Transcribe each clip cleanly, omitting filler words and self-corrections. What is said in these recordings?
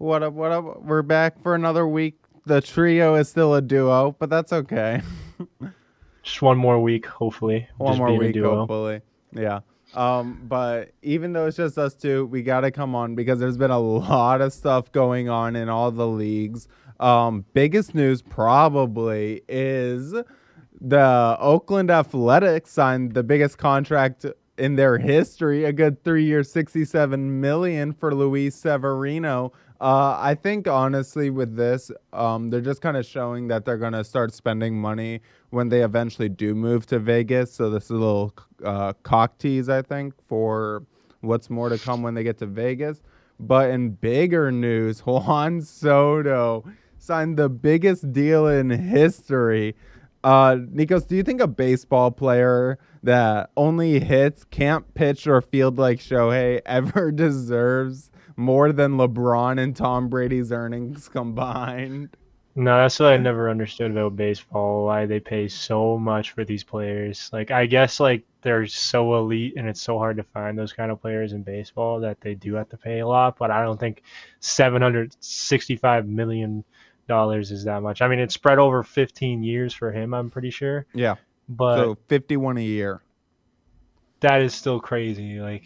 What up? What up? We're back for another week. The trio is still a duo, but that's okay. Just one more week, hopefully. One Just more being a week, duo. hopefully. Yeah. But even though it's just us two, we gotta come on because there's been a lot of stuff going on in all the leagues. Biggest news probably is the Oakland Athletics signed the biggest contract in their history, a good 3 year, $67 million for Luis Severino. I think honestly with this, they're just kind of showing that they're gonna start spending money when they eventually do move to Vegas. So this is a little cock tease, I think, for what's more to come when they get to Vegas. But in bigger news, Juan Soto signed the biggest deal in history. Nikos, do you think a baseball player that only hits, can't pitch or field like Shohei ever deserves more than LeBron and Tom Brady's earnings combined? No, that's what I never understood about baseball, why they pay so much for these players. Like, I guess, like, they're so elite and it's so hard to find those kind of players in baseball that they do have to pay a lot, but I don't think $765 million is that much. I mean, it's spread over 15 years for him, I'm pretty sure, Yeah. but So 51 a year. that is still crazy. Like,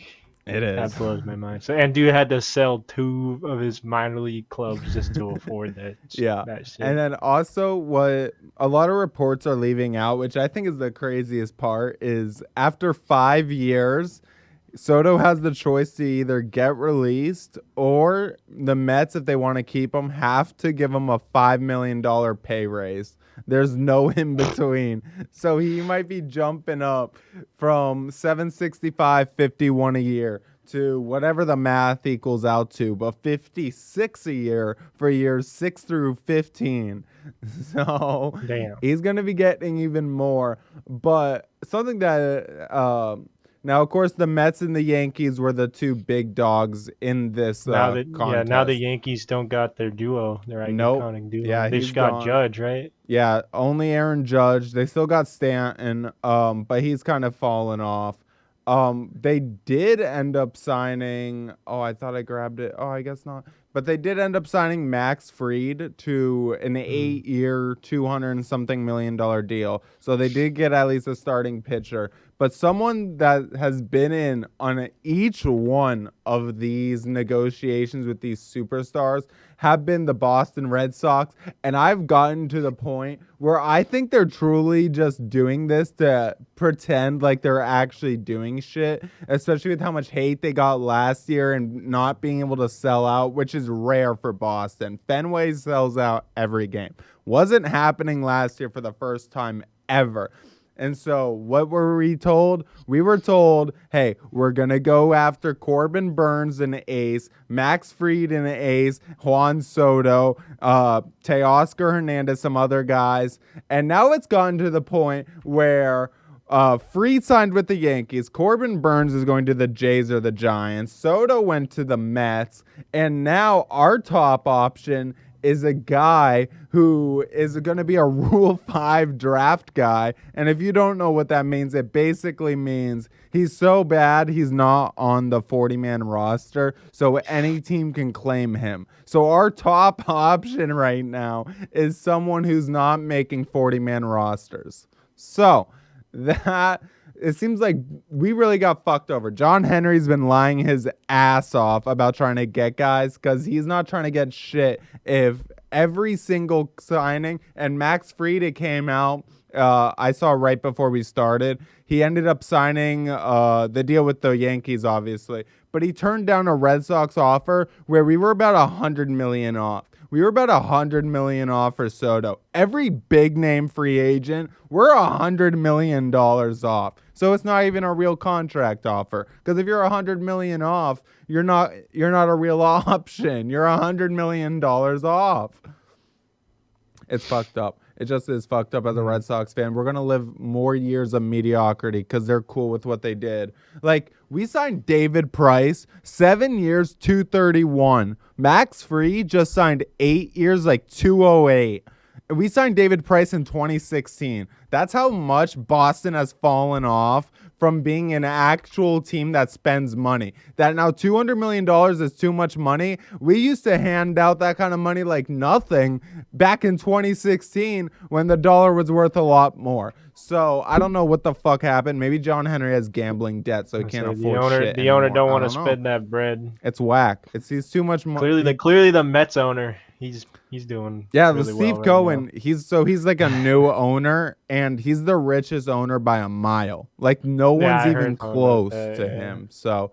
It is. that blows my mind. So, and dude had to sell two of his minor league clubs just to afford that Yeah. that shit. And then also what a lot of reports are leaving out, which I think is the craziest part, is after 5 years, Soto has the choice to either get released or the Mets, if they want to keep him, have to give him a $5 million pay raise. There's no in between. So he might be jumping up from 765.51 a year to whatever the math equals out to, but 56 a year for years 6 through 15. So Damn. he's going to be getting even more. But something that now, of course, the Mets and the Yankees were the two big dogs in this Now the contest. Yankees don't got their duo, their Nope. iconic duo. Yeah, They he's just got gone. Judge, right? Yeah, only Aaron Judge. They still got Stanton, but he's kind of fallen off. They did end up signing. Oh, I thought I grabbed it. Oh, I guess not. But they did end up signing Max Fried to an Mm. 8 year, 200 and something $1 million deal. So they did get at least a starting pitcher. But someone that has been in on each one of these negotiations with these superstars have been the Boston Red Sox. And I've gotten to the point where I think they're truly just doing this to pretend like they're actually doing shit, especially with how much hate they got last year and not being able to sell out, which is rare for Boston. Fenway sells out every game. Wasn't happening last year for the first time ever. And so what were we told? We were told, hey, we're going to go after Corbin Burns in the ace, Max Fried in the ace, Juan Soto, Teoscar Hernandez, some other guys. And now it's gotten to the point where Fried signed with the Yankees. Corbin Burns is going to the Jays or the Giants. Soto went to the Mets. And now our top option is a guy who is going to be a Rule 5 draft guy. And if you don't know what that means, it basically means he's so bad he's not on the 40-man roster, so any team can claim him. So our top option right now is someone who's not making 40-man rosters. So that it seems like we really got fucked over. John Henry's been lying his ass off about trying to get guys because he's not trying to get shit. If every single signing, and Max Fried, it came out, I saw right before we started, he ended up signing the deal with the Yankees, obviously, but he turned down a Red Sox offer where we were about $100 million off. We were about $100 million off for Soto. Every big name free agent, we're $100 million off. So it's not even a real contract offer. Because if you're $100 million off, you're not a real option. You're $100 million off. It's fucked up. It just is fucked up as a Red Sox fan. We're going to live more years of mediocrity because they're cool with what they did. Like, we signed David Price, 7 years, 231. Max Fried just signed 8 years, like 208. We signed David Price in 2016. That's how much Boston has fallen off from being an actual team that spends money. That now $200 million is too much money. We used to hand out that kind of money like nothing back in 2016 when the dollar was worth a lot more. So I don't know what the fuck happened. Maybe John Henry has gambling debt, so he can't afford shit The owner anymore. don't I want to don't know. spend that bread. It's whack. He's too much money. Clearly the Mets owner. He's doing really Steve well right Cohen. now. He's like a new owner, and he's the richest owner by a mile. Like no Yeah, one's I even heard something about close that, to yeah. him. So,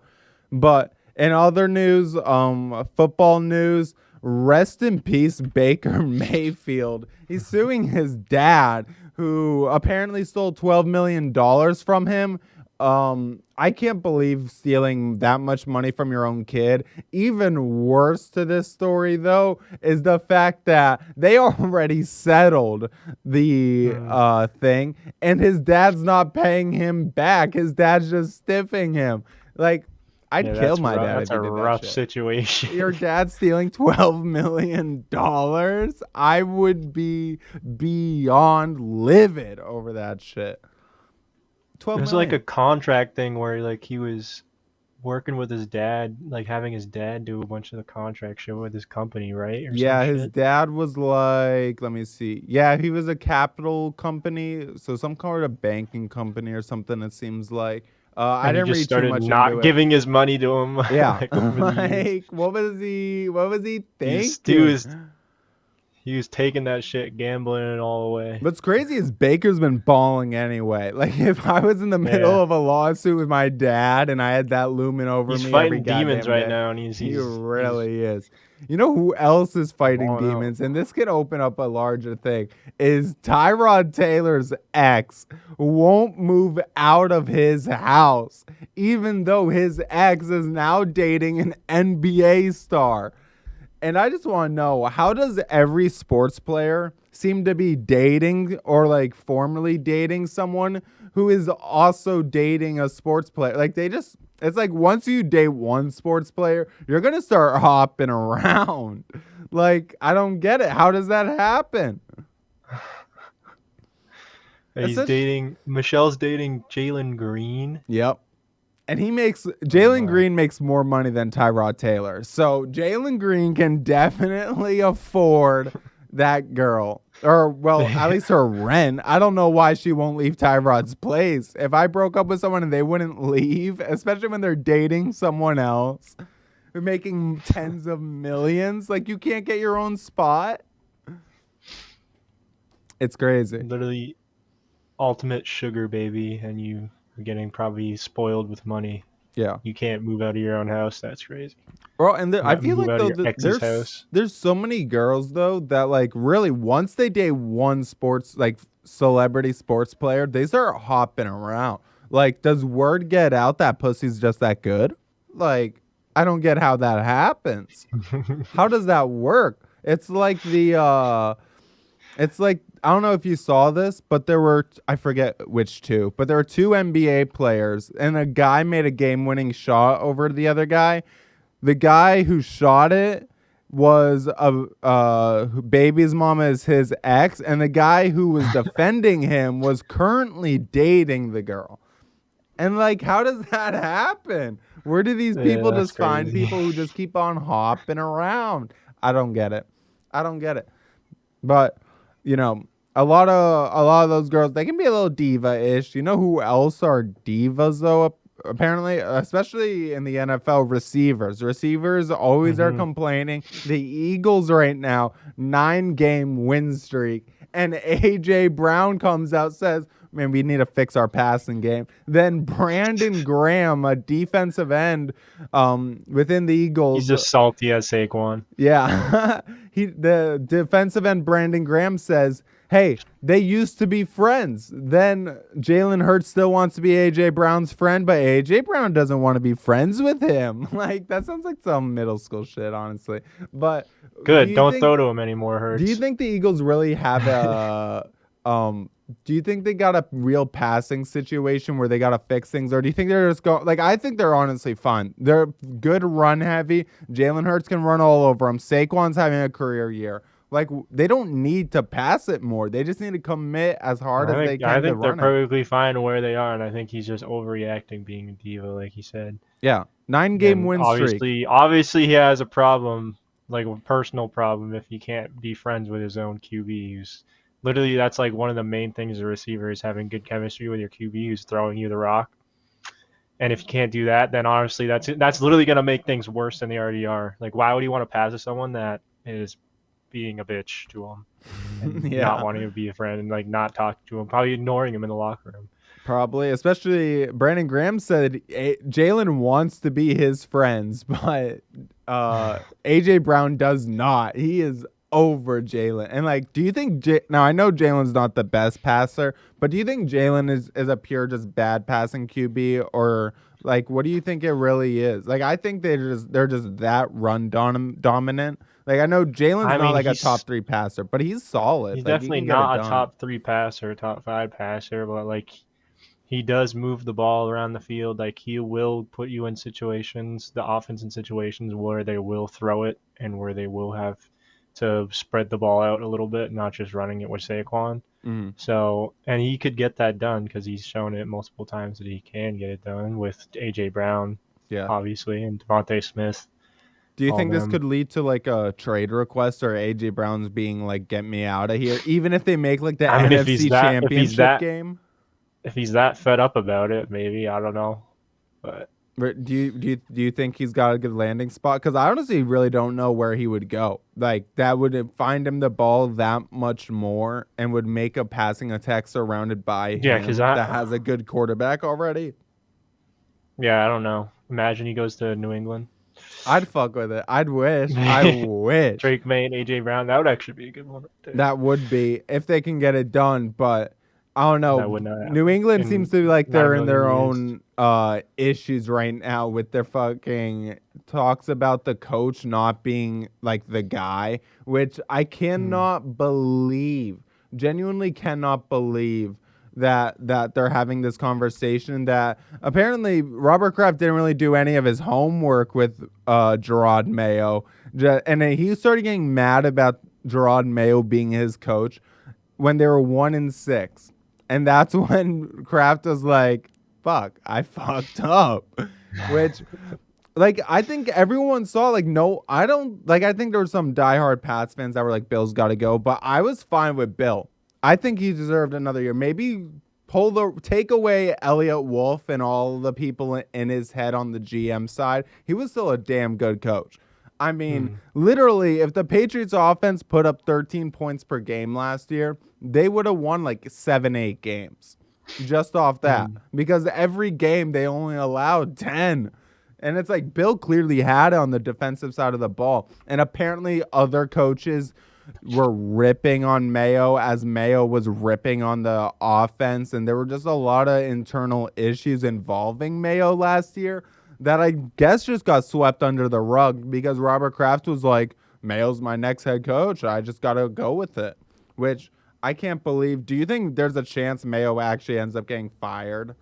but in other news, football news. Rest in peace, Baker Mayfield. He's suing his dad, who apparently stole $12 million from him. I can't believe stealing that much money from your own kid. Even worse to this story, though, is the fact that they already settled the thing, and his dad's not paying him back. His dad's just stiffing him. Like, I'd kill my dad That's if he a did that rough shit. situation. Your dad's stealing $12 million. I would be beyond livid over that shit. It was like a contract thing where like he was working with his dad, like having his dad do a bunch of the contract shit with his company, right? Or Yeah, some his shit. dad was like, let me see. Yeah, he was a capital company, so some kind of banking company or something. It seems like. I And he didn't just read too started much not into it. giving his money to him. Yeah, like over the years. like what was he thinking? He was taking that shit, gambling it all away. What's crazy is Baker's been balling anyway. Like if I was in the middle of a lawsuit with my dad and I had that looming over He's me fighting every goddamn demons right day, now, and he really is. You know who else is fighting demons? And this could open up a larger thing. Is Tyrod Taylor's ex won't move out of his house, even though his ex is now dating an NBA star. And I just want to know, how does every sports player seem to be dating or like formerly dating someone who is also dating a sports player? Like it's like once you date one sports player, you're going to start hopping around. Like, I don't get it. How does that happen? Michelle's dating Jalen Green. Yep. And Jalen Green makes more money than Tyrod Taylor. So Jalen Green can definitely afford that girl. Or, well, at least her rent. I don't know why she won't leave Tyrod's place. If I broke up with someone and they wouldn't leave, especially when they're dating someone else, who's making tens of millions, like you can't get your own spot. It's crazy. Literally ultimate sugar baby, and you are getting probably spoiled with money. Yeah. You can't move out of your own house. That's crazy. Bro, and I feel like though there's so many girls though that like really once they date one sports like celebrity sports player, they start hopping around. Like, does word get out that pussy's just that good? Like, I don't get how that happens. How does that work? It's like I don't know if you saw this, but there were, I forget which two, but there were two NBA players, and a guy made a game-winning shot over the other guy. The guy who shot it was baby's mama is his ex, and the guy who was defending him was currently dating the girl. And like, how does that happen? Where do these people just find people who just keep on hopping around? I don't get it. But you know, a lot of those girls, they can be a little diva-ish. You know who else are divas though? Apparently, especially in the NFL, receivers always are complaining. The Eagles right now 9-game win streak, and AJ Brown comes out, says, man, we need to fix our passing game. Then Brandon Graham, a defensive end within the Eagles, he's just salty as Saquon. Yeah. The defensive end Brandon Graham says, hey, they used to be friends. Then Jalen Hurts still wants to be A.J. Brown's friend, but A.J. Brown doesn't want to be friends with him. Like, that sounds like some middle school shit, honestly. But good, don't throw to him anymore, Hurts. Do you think the Eagles really have a do you think they got a real passing situation where they got to fix things, or do you think they're just going? Like, I think they're honestly fine. They're good run heavy. Jalen Hurts can run all over them. Saquon's having a career year. Like, they don't need to pass it more. They just need to commit as hard as they I can to think they're running. perfectly fine where they are, and I think he's just overreacting, being a diva, like he said. Yeah, 9-game And win streak. obviously, he has a problem, like a personal problem, if he can't be friends with his own QB. Who's literally that's like one of the main things a receiver is having good chemistry with your QB who's throwing you the rock. And if you can't do that, then honestly, that's literally gonna make things worse than they already are. Like, why would you want to pass to someone that is being a bitch to him and not Yeah, wanting to be a friend and like not talking to him, probably ignoring him in the locker room? probably. Especially Brandon Graham said Jalen wants to be his friends, but AJ Brown does not. He is over Jalen. And like, do you think now I know Jalen's not the best passer, but do you think Jalen is a pure just bad passing QB, or like what do you think it really is? Like, I think they're just that run dominant. Like, I know Jalen's I not mean, like a top 3 passer, but he's solid. he's Like, he definitely can get it not a done. top 3 passer, top 5 passer, but like he does move the ball around the field. Like he will put you in situations, the offense in situations where they will throw it and where they will have to spread the ball out a little bit, not just running it with Saquon. Mhm. So, and he could get that done because he's shown it multiple times that he can get it done with AJ Brown, Yeah. obviously, and Devontae Smith. Do you All think this them. could lead to like a trade request or AJ Brown's being like, "Get me out of here," even if they make like the I mean, NFC Championship game? if he's that fed up about it, maybe I don't know, but Do you think he's got a good landing spot? Because I honestly really don't know where he would go. Like, that would find him the ball that much more and would make a passing attack surrounded by yeah, because him that has a good quarterback already. I don't know. Imagine he goes to New England. I'd fuck with it. I'd wish. I wish. Drake May and AJ Brown. That would actually be a good one right there. That would be if they can get it done, but I don't That know. would not New happen England seems in to be like not a they're in million their years. own issues right now with their fucking talks about the coach not being like the guy, which I cannot believe. Genuinely cannot believe that they're having this conversation, that apparently Robert Kraft didn't really do any of his homework with Gerard Mayo. And he started getting mad about Gerard Mayo being his coach when they were 1-6. And that's when Kraft was like, fuck, I fucked up. Which, like, I think everyone saw, like, no, I don't, like, I think there were some diehard Pats fans that were like, Bill's got to go. But I was fine with Bill. I think he deserved another year. Maybe take away Elliott Wolf and all the people in his head on the GM side. He was still a damn good coach. I mean, literally, if the Patriots offense put up 13 points per game last year, they would have won like 7-8 games just off that, because every game they only allowed 10. And it's like Bill clearly had it on the defensive side of the ball. And apparently other coaches were ripping on Mayo as Mayo was ripping on the offense. And there were just a lot of internal issues involving Mayo last year that I guess just got swept under the rug because Robert Kraft was like, Mayo's my next head coach. I just got to go with it, which I can't believe. Do you think there's a chance Mayo actually ends up getting fired?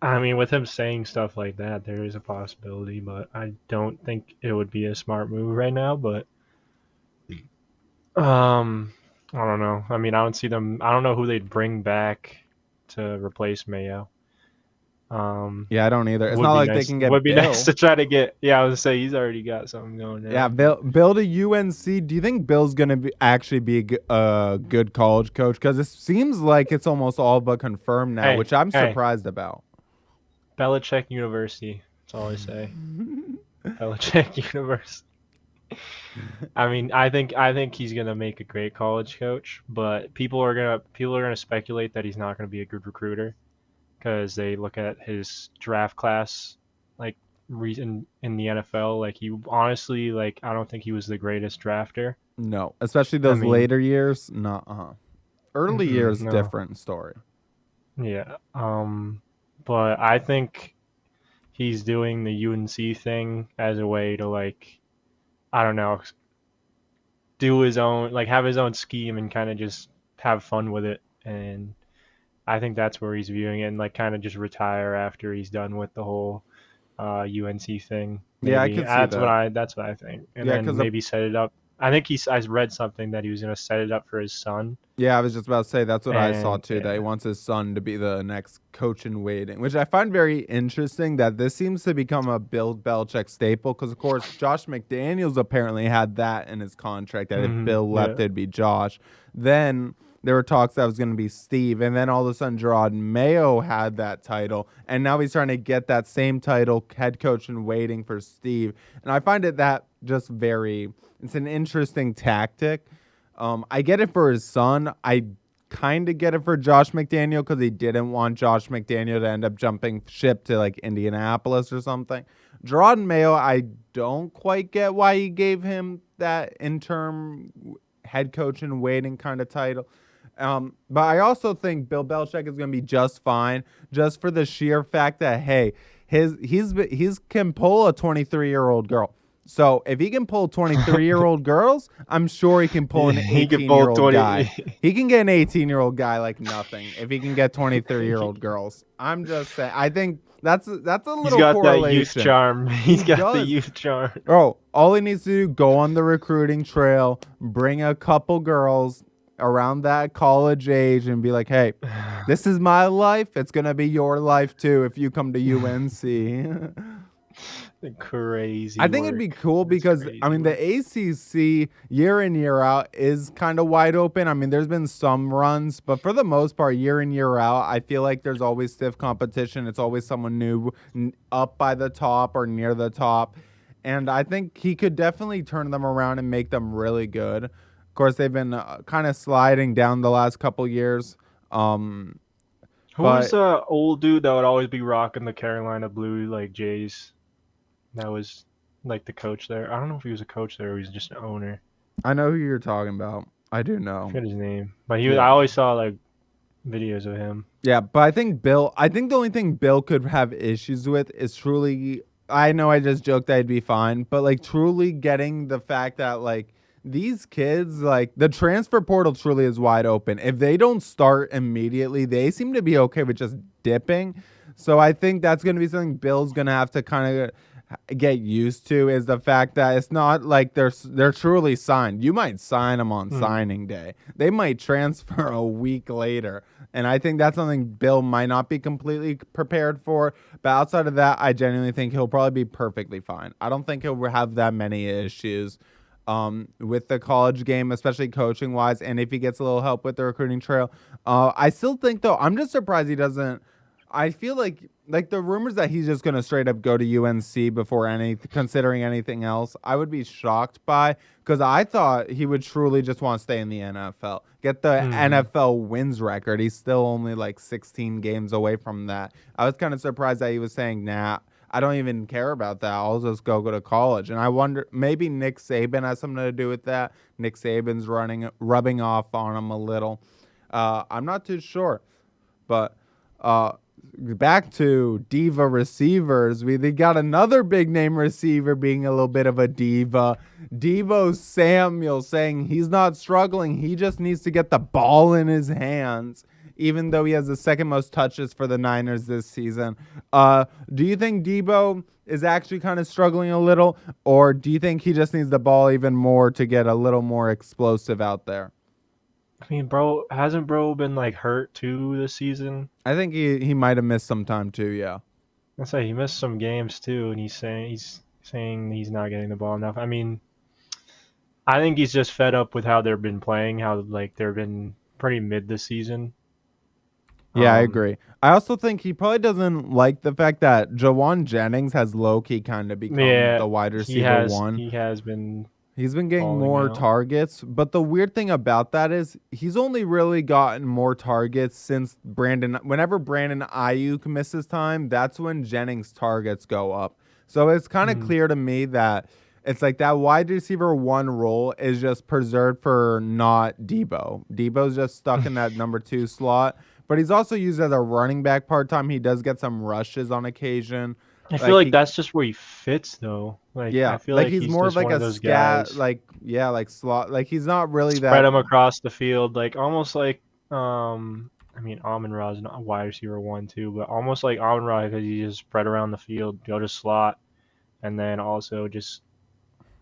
I mean, with him saying stuff like that, there is a possibility, but I don't think it would be a smart move right now. But I don't know. I mean, I don't see them. I don't know who they'd bring back to replace Mayo. Yeah, I don't either. It's Would not be like they nice. can Would get be nice Bill. to try to get. Yeah, I was gonna say he's already got something going now. Yeah, Bill to UNC. Do you think Bill's gonna actually be a good college coach? Because it seems like it's almost all but confirmed now, which I'm Hey, surprised about. Belichick University. That's all I say. Belichick University. I mean, I think he's gonna make a great college coach, but people are gonna speculate that he's not gonna be a good recruiter because they look at his draft class, like reason in the NFL. Like he honestly, like I don't think he was the greatest drafter. No, especially I those mean, later years. Early years, no, different story. yeah. But I think he's doing the UNC thing as a way to like, I don't know, do his own, like have his own scheme and kind of just have fun with it. And I think that's where he's viewing it, and like kind of just retire after he's done with the whole UNC thing. Yeah, I Maybe could see that. that's what I think, and Yeah, then because maybe set it up. I think I read something that he was gonna set it up for his son. Yeah, I was just about to say that's what I saw And too, that he wants his son to be the next coach in waiting, which I find very interesting that this seems to become a Bill Belichick staple because, of course, Josh McDaniels apparently had that in his contract that if Bill left, yeah, it'd be Josh. Then there were talks that it was going to be Steve, and then all of a sudden Gerard Mayo had that title, and now he's trying to get that same title, head coach in waiting for Steve. And I find it that just very, it's an interesting tactic. I get it for his son. I kind of get it for Josh McDaniel because he didn't want Josh McDaniel to end up jumping ship to like Indianapolis or something. Gerard Mayo, I don't quite get why he gave him that interim head coach in waiting kind of title. But I also think Bill Belichick is going to be just fine, just for the sheer fact that hey, he's can pull a 23-year-old girl. So if he can pull 23-year-old girls, I'm sure he can pull an he could pull 18-year-old 20. guy. He can get an 18-year-old guy like nothing if he can get 23-year-old girls. I'm just saying. I think that's a He's little got that youth correlation. charm. He He's got the does. youth charm. Oh, all he needs to do, go on the recruiting trail, bring a couple girls around that college age and be like, hey, this is my life. It's going to be your life too if you come to UNC. Crazy I think it'd be work. cool That's because, I crazy mean, the work. ACC year in, year out is kind of wide open. I mean, there's been some runs, but for the most part, year in, year out, I feel like there's always stiff competition. It's always someone new up by the top or near the top. And I think he could definitely turn them around and make them really good. Of course, they've been kind of sliding down the last couple years. Um, Who was but the old dude that would always be rocking the Carolina Blue like Jays? That was like the coach there. I don't know if he was a coach there or he was just an owner. I know who you're talking about. I do I know. forget his name, but he was. Yeah. I always saw like videos of him. Yeah, but I think the only thing Bill could have issues with is truly, I know I just joked that he'd be fine, but like truly getting the fact that like these kids, like the transfer portal truly is wide open. If they don't start immediately, they seem to be okay with just dipping. So I think that's going to be something Bill's going to have to kind of get used to is the fact that it's not like they're truly signed. You might sign them on Hmm. signing day. They might transfer a week later. And I think that's something Bill might not be completely prepared for. But outside of that, I genuinely think he'll probably be perfectly fine. I don't think he'll have that many issues with the college game, especially coaching wise. And if he gets a little help with the recruiting trail, I still think though, I'm just surprised he doesn't. I feel like the rumors that he's just going to straight up go to UNC before considering anything else, I would be shocked by because I thought he would truly just want to stay in the NFL, get the Hmm. NFL wins record. He's still only like 16 games away from that. I was kind of surprised that he was saying, "Nah, I don't even care about that. I'll just go to college." And I wonder maybe Nick Saban has something to do with that. Nick Saban's rubbing off on him a little. I'm not too sure, but. Uh, Back to diva receivers, they got another big name receiver being a little bit of a diva. Deebo Samuel saying he's not struggling. He just needs to get the ball in his hands, even though he has the second most touches for the Niners this season. Do you think Deebo is actually kind of struggling a little, or do you think he just needs the ball even more to get a little more explosive out there? I mean, bro, hasn't bro been like hurt too this season? I think he might have missed some time too, yeah. I say he missed some games too, and he's saying he's not getting the ball enough. I mean, I think he's just fed up with how they've been playing, how like they've been pretty mid this season. Yeah, I Um, agree. I also think he probably doesn't like the fact that Jawan Jennings has low key kind of become yeah, the wide he receiver has one. he has been He's been getting falling more out. targets, but the weird thing about that is he's only really gotten more targets since whenever Brandon Ayuk misses time, that's when Jennings' targets go up. So it's kind of Hmm. clear to me that it's like that wide receiver one role is just preserved for not Debo. Debo's just stuck in that number two slot, but he's also used as a running back part time. He does get some rushes on occasion. I feel Like like he that's just where he fits though. Like yeah, I feel like like he's he's more of just like one of a those scat, guys. like yeah, like slot. Like he's not really Spread that. him across the field, like almost like I mean Amon Ra is not a wide receiver one too, but almost like Amon Ra because he just spread around the field, go to slot, and then also just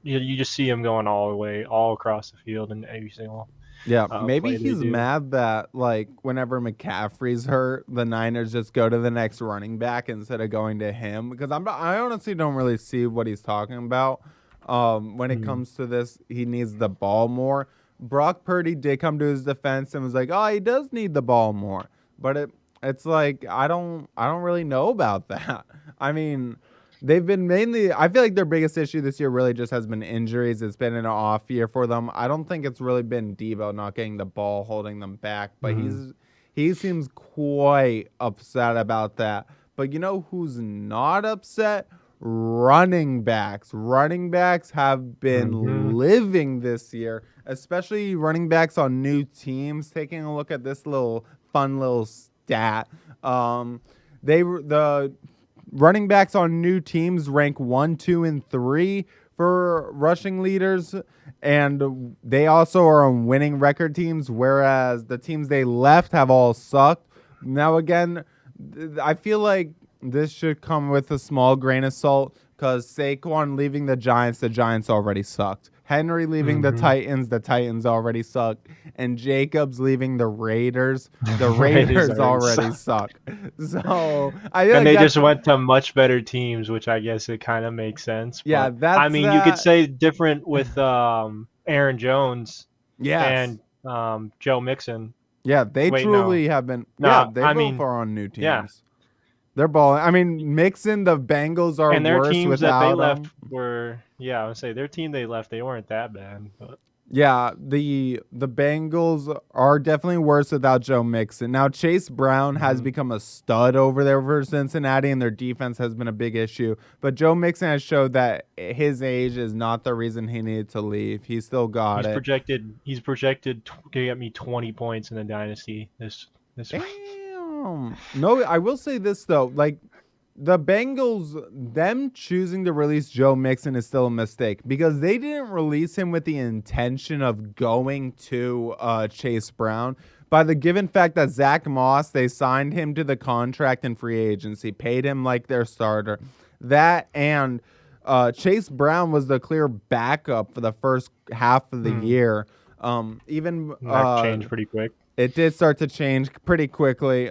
you just see him going all the way, all across the field in every single Yeah, maybe play they he's do. mad that like whenever McCaffrey's hurt, the Niners just go to the next running back instead of going to him because I honestly don't really see what he's talking about. When it Mm. comes to this, he needs the ball more. Brock Purdy did come to his defense and was like, "Oh, he does need the ball more," but it's like I don't really know about that. I mean, they've been mainly, I feel like their biggest issue this year really just has been injuries. It's been an off year for them. I don't think it's really been Deebo not getting the ball, holding them back, but Mm. he seems quite upset about that. But you know who's not upset? Running backs. Running backs have Hmm. been living this year, especially running backs on new teams. Taking a look at this little fun little stat. Um, the running backs on new teams rank 1, 2, and 3 for rushing leaders, and they also are on winning record teams, whereas the teams they left have all sucked. Now, again, I feel like this should come with a small grain of salt because Saquon leaving the Giants already sucked. Henry leaving Hmm. the Titans already sucked. And Jacobs leaving the Raiders Raiders already already suck. suck. So I feel And like they that's just went to much better teams, which I guess it kind of makes sense. yeah, But I that's mean, you could that. say different with Aaron Jones Yes. and Joe Mixon. Yeah, they Wait, no, truly have been. Yeah, no. they I both mean, are on new yeah. teams. They're balling. I mean, Mixon, the Bengals are And their worse teams that they without left him. were, yeah, I would say their team they left, they weren't that bad. But Yeah, the Bengals are definitely worse without Joe Mixon. Now Chase Brown has hmm become a stud over there for Cincinnati, and their defense has been a big issue. But Joe Mixon has showed that his age is not the reason he needed to leave. He still got it. he's projected to get me 20 points in the dynasty this week. Damn. No, I will say this though, like the Bengals, them choosing to release Joe Mixon is still a mistake because they didn't release him with the intention of going to Chase Brown. By the given fact that Zach Moss, they signed him to the contract in free agency, paid him like their starter. That and Chase Brown was the clear backup for the first half of the Hmm. year. Even And that changed pretty quick. it did start to change pretty quickly.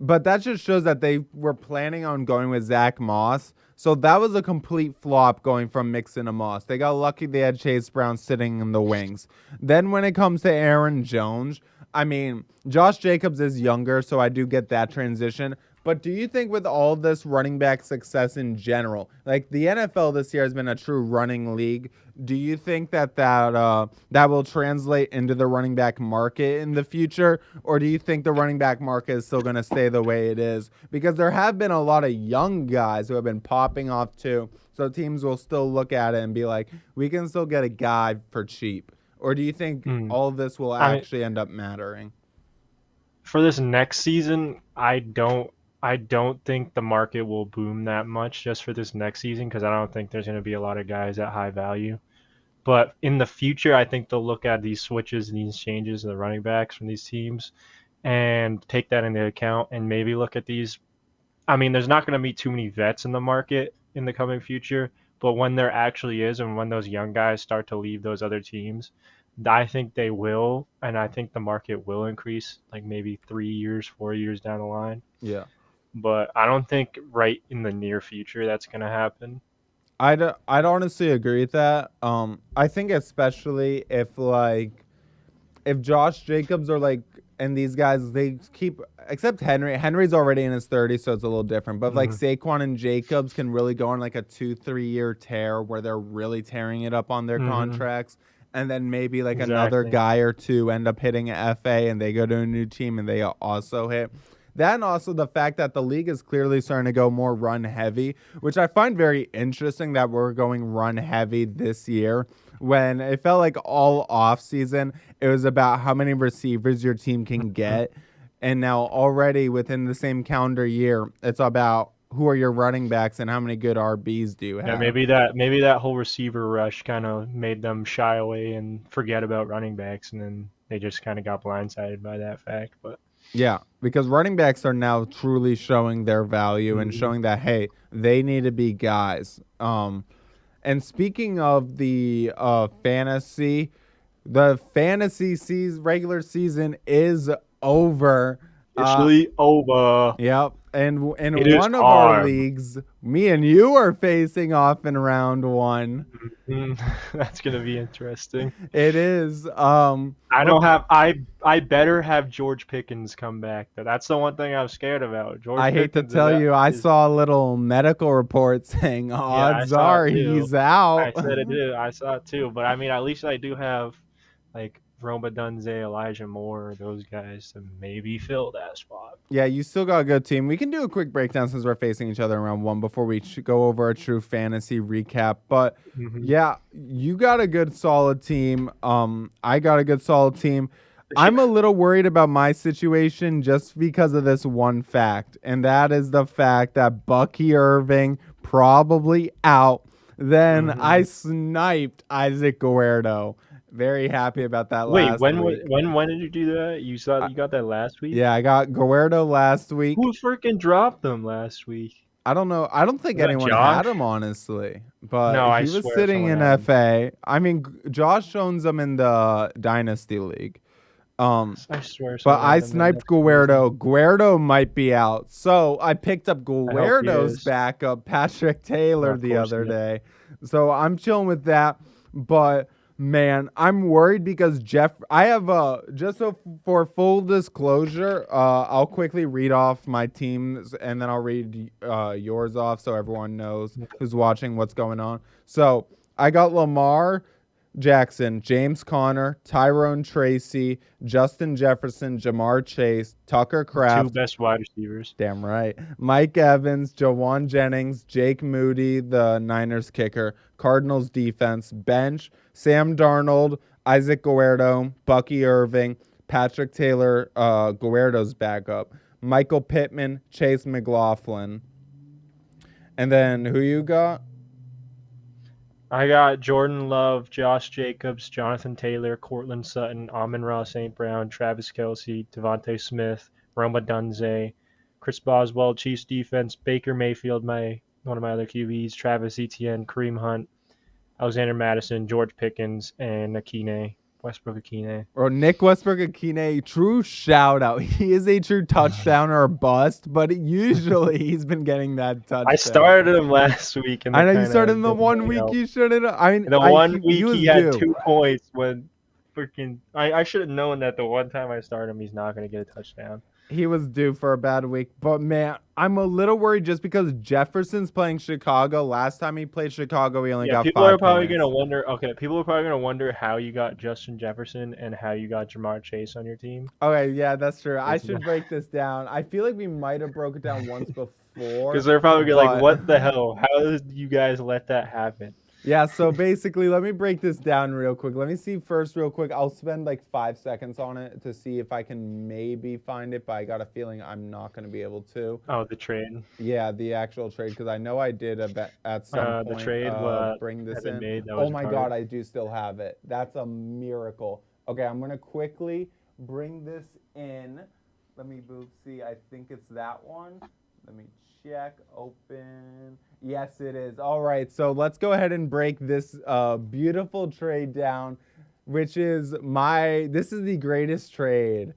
But that just shows that they were planning on going with Zach Moss. So that was a complete flop going from Mixon to Moss. They got lucky they had Chase Brown sitting in the wings. Then when it comes to Aaron Jones, I mean, Josh Jacobs is younger, so I do get that transition. But do you think with all this running back success in general, like the NFL this year has been a true running league, do you think that will translate into the running back market in the future, or do you think the running back market is still going to stay the way it is? Because there have been a lot of young guys who have been popping off too, so teams will still look at it and be like, we can still get a guy for cheap. Or do you think Hmm. all of this will I mean, actually end up mattering? for this next season, I don't think the market will boom that much just for this next season because I don't think there's going to be a lot of guys at high value. But in the future, I think they'll look at these switches and these changes in the running backs from these teams and take that into account and maybe look at these. I mean, there's not going to be too many vets in the market in the coming future, but when there actually is and when those young guys start to leave those other teams, I think they will, and I think the market will increase like maybe 3 years, 4 years down the line. Yeah. But I don't think right in the near future that's going to happen. I'd honestly agree with that. I think especially if Josh Jacobs or like and these guys they keep except Henry. Henry's already in his 30s, so it's a little different. But if, like Mm-hmm. Saquon and Jacobs can really go on like a 2-3 year tear where they're really tearing it up on their Mm-hmm. contracts, and then maybe like another Exactly. guy or two end up hitting a FA and they go to a new team and they also hit. That and also the fact that the league is clearly starting to go more run heavy, which I find very interesting that we're going run heavy this year when it felt like all off season it was about how many receivers your team can get. And now already within the same calendar year, it's about who are your running backs and how many good RBs do you Yeah, have. maybe that whole receiver rush kind of made them shy away and forget about running backs, and then they just kind of got blindsided by that fact. But Yeah, because running backs are now truly showing their value and mhm. showing that hey, they need to be guys. And speaking of the fantasy, the fantasy season, regular season is over. Officially over. Yep. And in It is one of our time. leagues, me and you are facing off in round 1. That's gonna be interesting. It is. I But don't have. I better have George Pickens come back. That's the one thing I'm scared about. George I hate to Pickens is tell out. you, I saw a little medical report saying Yeah, I odds saw it are too. he's out. I said it too. I saw it too. But I mean, at least I do have like Roma Dunze, Elijah Moore, those guys to maybe fill that spot. Yeah, you still got a good team. We can do a quick breakdown since we're facing each other in round 1 before we go over a true fantasy recap. But yeah, you got a good solid team. I got a good solid team. I'm a little worried about my situation just because of this one fact, and that is the fact that Bucky Irving probably out. Then I sniped Isaac Guerrero. Very happy about that Wait, last week. when did you do that? You got that last week? Yeah, I got Guerrero last week. Who freaking dropped them last week? I don't know. I don't think Was that anyone had Josh? him, honestly. But No, I he was swear sitting someone in had him. FA. I mean, Josh owns him in the Dynasty League. I swear But someone I had him, man. sniped That's crazy. Guerrero. Guerrero might be out. So I picked up he Guerrero's is. backup, Patrick Taylor, Of the course other he is. day. So I'm chilling with that. But man, I'm worried because I have for full disclosure, I'll quickly read off my teams and then I'll read yours off so everyone knows who's watching what's going on. So I got Lamar Jackson, James Conner, Tyrone Tracy, Justin Jefferson, Jamar Chase, Tucker Two Kraft. best wide receivers. Damn right. Mike Evans, Jawan Jennings, Jake Moody, the Niners kicker, Cardinals defense, bench, Sam Darnold, Isaac Guerrero, Bucky Irving, Patrick Taylor, Guerrero's backup, Michael Pittman, Chase McLaughlin. And then who you got? I got Jordan Love, Josh Jacobs, Jonathan Taylor, Cortland Sutton, Amon-Ra St. Brown, Travis Kelce, Devontae Smith, Roma Dunze, Chris Boswell, Chiefs defense, Baker Mayfield, one of my other QBs, Travis Etienne, Kareem Hunt, Alexander Madison, George Pickens, and Westbrook Akine. Or Nick Westbrook-Akine, true shout out. He is a true touchdown or bust, but usually he's been getting that touchdown. I started him last week. I know you started in the 1 week you shouldn't. I mean, the 1 week he he had due. 2 points when freaking. I should have known that the one time I started him, he's not going to get a touchdown. He was due for a bad week, but man, I'm a little worried just because Jefferson's playing Chicago. Last time he played Chicago, he only got 5 people are probably points. gonna wonder. Okay, people are probably gonna wonder how you got Justin Jefferson and how you got Jamar Chase on your team. Okay, yeah, that's true. I should break this down. I feel like we might have broke it down once before. Because they're probably gonna like, what the hell? How did you guys let that happen? Yeah, so basically, let me break this down real quick. Let me see first real quick. I'll spend like 5 seconds on it to see if I can maybe find it, but I got a feeling I'm not going to be able to. Oh, the trade. Yeah, the actual trade, because I know I did at some point the trade bring this Evan in. made, Oh my God, I do still have it. That's a miracle. Okay, I'm going to quickly bring this in. Let me see. I think it's that one. Let me check. Open. Yes, it is. All right, so let's go ahead and break this beautiful trade down, which is this is the greatest trade.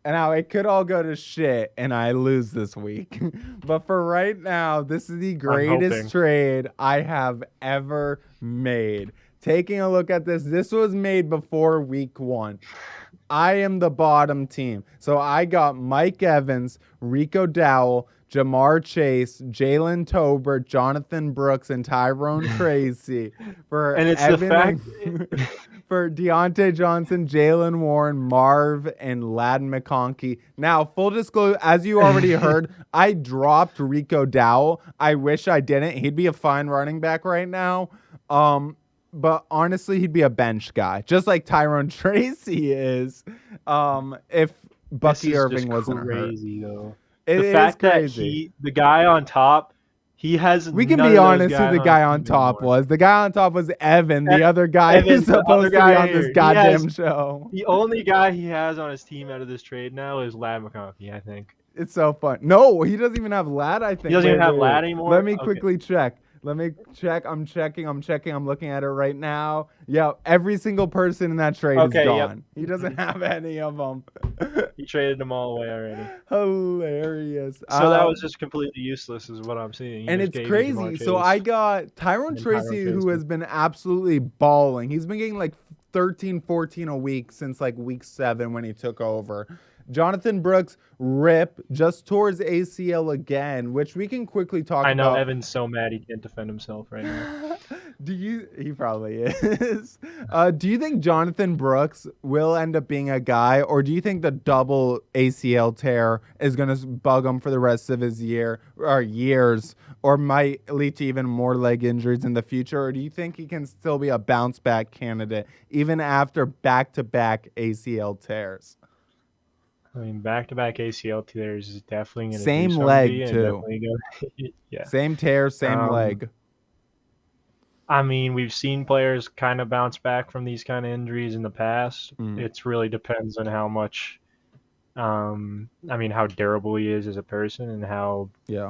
And now it could all go to shit and I lose this week. But for right now, this is the greatest trade I have ever made. Taking a look at this was made before week 1. I am the bottom team. So I got Mike Evans, Rico Dowell, Jamar Chase, Jalen Tolbert, Jonathan Brooks, and Tyrone Tracy for and it's Evan for Deontay Johnson, Jalen Warren, Marv, and Ladd McConkey. Now, full disclosure, as you already heard, I dropped Rico Dowell. I wish I didn't. He'd be a fine running back right now. But honestly, he'd be a bench guy, just like Tyrone Tracy is. If Bucky Irving wasn't crazy, though. The fact that the guy on top, he has. We can be honest who the guy on top was. The guy on top was Evan. The other guy who's supposed to be on this goddamn show. The only guy he has on his team out of this trade now is Ladd McConkey, I think. It's so fun. No, he doesn't even have Ladd, I think. He doesn't even have Ladd anymore? Let me quickly check. Let me check. I'm checking. I'm looking at it right now. Yeah, every single person in that trade is Okay, yep. gone. He doesn't have any of them. He traded them all away already. Hilarious. So that was just completely useless, is what I'm seeing. He And just it's gave you Jamar crazy. So I Chase got Tyrone and Tyrone Tracy, who Tracy. has been absolutely balling. He's been getting like 13, 14 a week since like week 7 when he took over. Jonathan Brooks, rip, just towards ACL again, which we can quickly talk I know about. Evan's so mad he can't defend himself right now. He probably is. Do you think Jonathan Brooks will end up being a guy, or do you think the double ACL tear is going to bug him for the rest of his year or years, or might lead to even more leg injuries in the future? Or do you think he can still be a bounce back candidate even after back-to-back ACL tears? I mean, back-to-back ACL tears is definitely going to do Same something to leg you, and too. definitely going yeah. Same tear, same Um, leg. I mean, we've seen players kind of bounce back from these kind of injuries in the past. Mm, It really depends on how much, I mean, how durable he is as a person and how, yeah,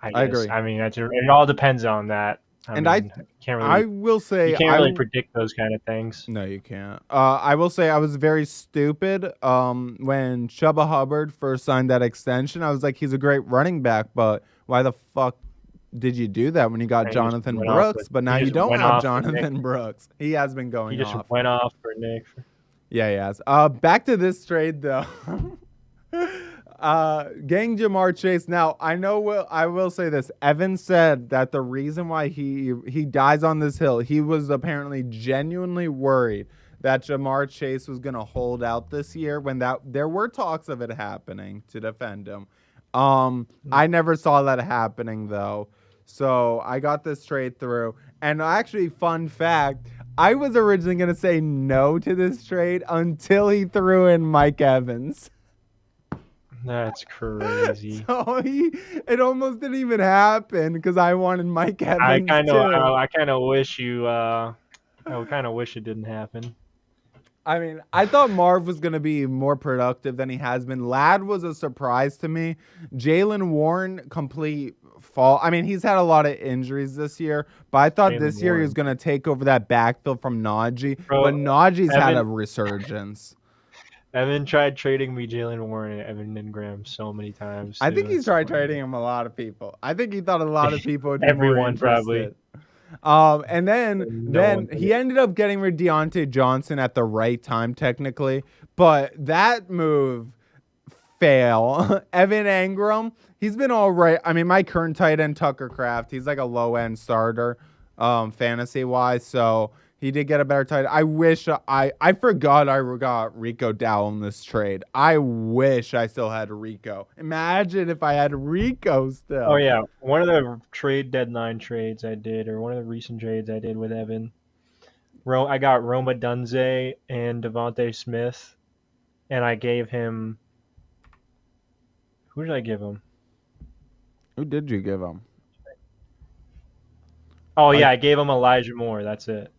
I I guess, agree. I mean, it all depends on that. I And mean, I will you say can't really predict those kind of things. No, you can't. I will say I was very stupid when Chuba Hubbard first signed that extension. I was like, he's a great running back, but why the fuck did you do that when you got And Jonathan Brooks? But now he you just don't went have off for Nick. Jonathan Brooks. He has been He going just off. went off for Nick. Yeah, he has. Back to this trade though. Getting Jamar Chase. Now I will say this. Evan said that the reason why he dies on this hill, he was apparently genuinely worried that Jamar Chase was gonna hold out this year when there were talks of it happening to defend him. I never saw that happening though. So I got this trade through. And actually, fun fact, I was originally gonna say no to this trade until he threw in Mike Evans. That's crazy. So it almost didn't even happen because I wanted Mike Evans too. I kind of wish I kind of wish it didn't happen. I mean, I thought Marv was going to be more productive than he has been. Ladd was a surprise to me. Jalen Warren, complete fall. I mean, he's had a lot of injuries this year, but I thought Jalen this year he was Warren. going to take over that backfield from Najee. Bro, But Najee's had a Evan resurgence. Evan tried trading me Jalen Warren and Evan Ingram so many times I too. think he's It's tried funny. trading him a lot of people. I think he thought a lot of people would be more Everyone probably. interested. And No one then did he it. ended up getting rid of Deontay Johnson at the right time, technically. But that move fail. Evan Engram, he's been all right. I mean, my current tight end, Tucker Kraft, he's like a low end starter, fantasy wise. So he did get a better tight end. I wish I forgot I got Rico Dowell in this trade. I wish I still had Rico. Imagine if I had Rico still. Oh yeah, one of the trade deadline trades I did, or one of the recent trades I did with Evan. I got Roma Dunze and Devontae Smith, and I gave him. Who did I give him? Who did you give him? Oh yeah, I gave him Elijah Moore. That's it.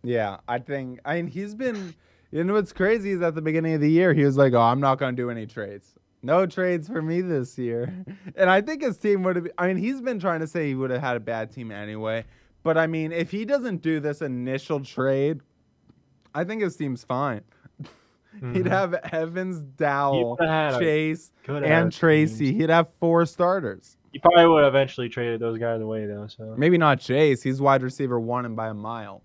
Yeah, I mean, he's been, what's crazy is at the beginning of the year, he was like, oh, I'm not going to do any trades. No trades for me this year. And I think his team would have, I mean, he's been trying to say he would have had a bad team anyway. But I mean, if he doesn't do this initial trade, I think his team's fine. He'd have Evans, Dowell, Chase, and Tracy. He'd have 4 starters. He probably would have eventually traded those guys away though. So maybe not Chase. He's wide receiver 1 and by a mile.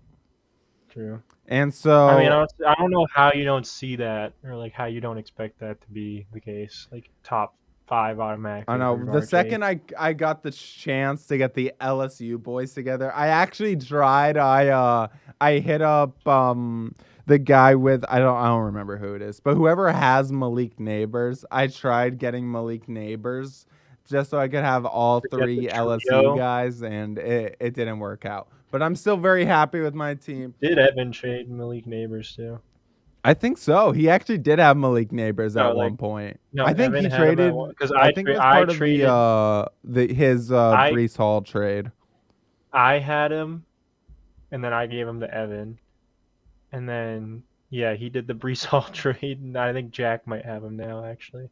True. And so I mean, I don't know how you don't see that, or like how you don't expect that to be the case. Like top 5 automatically. I know. The second I got the chance to get the LSU boys together, I actually tried. I hit up the guy with I don't remember who it is, but whoever has Malik Neighbors, I tried getting Malik Neighbors just so I could have all 3 LSU guys, and it didn't work out. But I'm still very happy with my team. Did Evan trade Malik Neighbors too? I think so. He actually did have Malik Neighbors at one point. No, I think Evan he traded because I think it was part of traded his Breece Hall trade. I had him, and then I gave him to Evan, and then yeah, he did the Breece Hall trade, and I think Jack might have him now actually.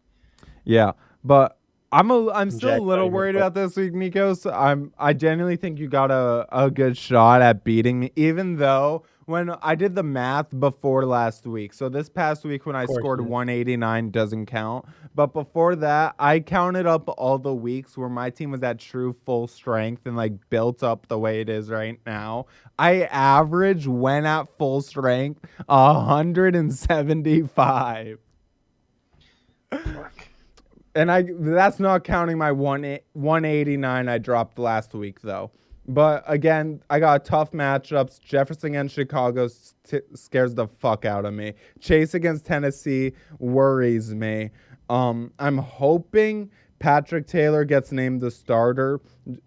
Yeah, but I'm still a Jack little Tiger, worried but about this week, Nikos. I genuinely think you got a good shot at beating me, even though when I did the math before last week. So this past week when of I course scored you did. 189 doesn't count. But before that, I counted up all the weeks where my team was at true full strength and like built up the way it is right now. I average when at full strength 175. Fuck. And that's not counting my 189 I dropped last week, though. But again, I got tough matchups. Jefferson against Chicago scares the fuck out of me. Chase against Tennessee worries me. I'm hoping Patrick Taylor gets named the starter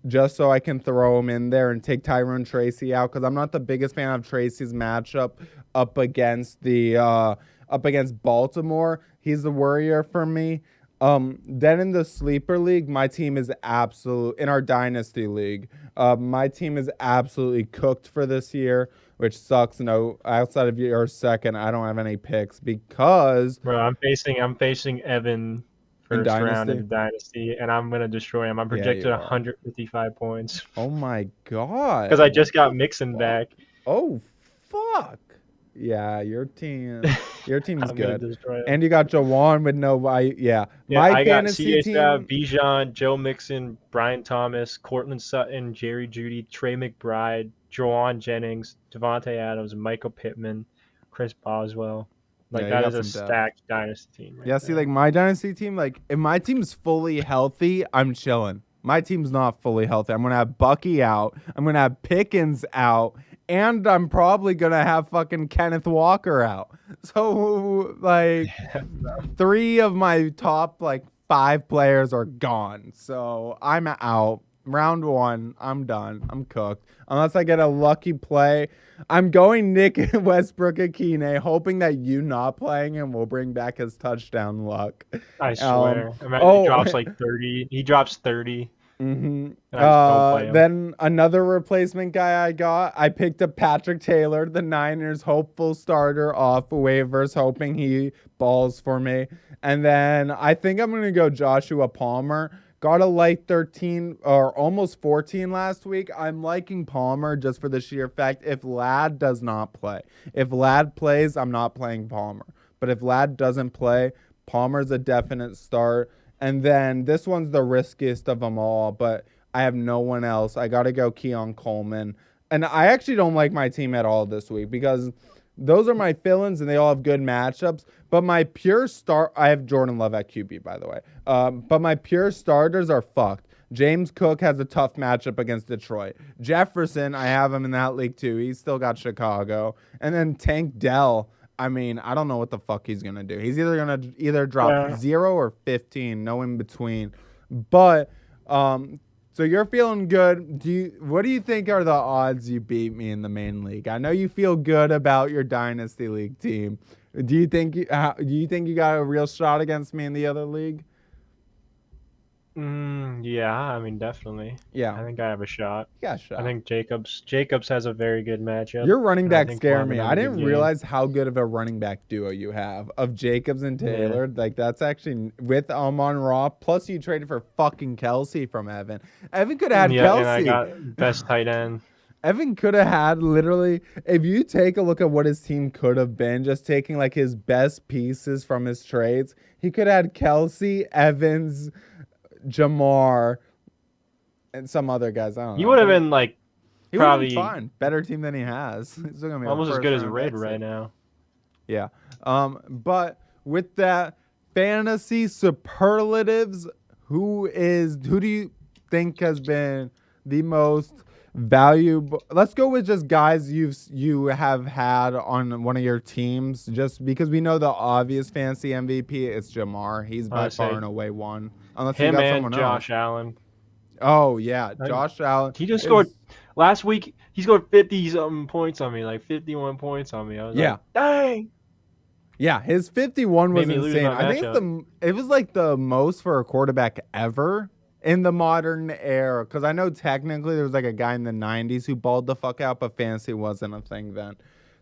just so I can throw him in there and take Tyrone Tracy out because I'm not the biggest fan of Tracy's matchup up against Baltimore. He's the worrier for me. Then in the sleeper league, my team is in our dynasty league. My team is absolutely cooked for this year, which sucks. No, outside of your second, I don't have any picks because Bro, I'm facing Evan in first round in dynasty, the dynasty, and I'm gonna destroy him. I'm yeah, projected you are. 155 points Oh my because I god, what just got the Mixon fuck? back. Oh fuck. Yeah, your team's I'm gonna good. destroy him. And you got Jawan with yeah. Yeah, My I got fantasy C.J. Stroud, team. Bijan, Joe Mixon, Brian Thomas, Cortland Sutton, Jerry Jeudy, Trey McBride, Jawan Jennings, Devontae Adams, Michael Pittman, Chris Boswell. Yeah, Like you that got is a some depth. stacked dynasty team right Yeah, see, like there. my dynasty team, like if my team's fully healthy, I'm chilling. My team's not fully healthy. I'm gonna have Bucky out. I'm gonna have Pickens out, and I'm probably gonna have fucking Kenneth Walker out. So like, three of my top like five players are gone. So I'm out. Round one, I'm done. I'm cooked. Unless I get a lucky play. I'm going Nick Westbrook Akine, hoping that you not playing him will bring back his touchdown luck. I Um, swear. Imagine he oh, drops like 30. He drops 30, hmm and I just don't play him. Then another replacement guy I picked up Patrick Taylor, the Niners hopeful starter off waivers, hoping he balls for me. And then I think I'm going to go Joshua Palmer. Got a light 13 or almost 14 last week. I'm liking Palmer just for the sheer fact if Ladd does not play. If Ladd plays, I'm not playing Palmer. But if Ladd doesn't play, Palmer's a definite start. And then this one's the riskiest of them all, but I have no one else. I got to go Keon Coleman. And I actually don't like my team at all this week because those are my fill-ins and they all have good matchups. But my pure start, I have Jordan Love at QB, by the way. But my pure starters are fucked. James Cook has a tough matchup against Detroit. Jefferson, I have him in that league too. He's still got Chicago. And then Tank Dell. I mean, I don't know what the fuck he's gonna do. He's either gonna drop Yeah. 0 or 15, no in between. But so you're feeling good. What do you think are the odds you beat me in the main league? I know you feel good about your dynasty league team. Do you think you got a real shot against me in the other league? Yeah, I mean, definitely. Yeah, I think I have a shot. you got a I shot. think Jacobs has a very good matchup, Your running and I back think we'll scare have me. I another good didn't game. realize how good of a running back duo you have of Jacobs and Yeah. Taylor. Like that's actually with Amon-Ra. Plus you traded for fucking Kelsey from Evan. Evan could have had Yeah, and I Kelsey. got best tight end. Evan could have had literally, if you take a look at what his team could have been, just taking like his best pieces from his trades, he could have had Kelsey, Evans, Jamar, and some other guys. I don't He know. would have But been like he would have been probably fine. Better team than he has. He's still gonna be a almost as first good as round Red pick right soon. now. Yeah. But with that fantasy superlatives, who do you think has been the most valuable? Let's go with just guys you have had on one of your teams, just because we know the obvious fantasy MVP is Jamar. He's by I far say and away one. Unless you him got and someone else. Josh Allen. Oh yeah, Like, Josh Allen he just scored is last week. He scored 50 something points on me, like 51 points on me. I was yeah. like, dang, Yeah, his 51 made was me lose insane. my I think matchup. it was like the most for a quarterback ever in the modern era. Because I know technically there was like a guy in the 90s who balled the fuck out, but fantasy wasn't a thing then.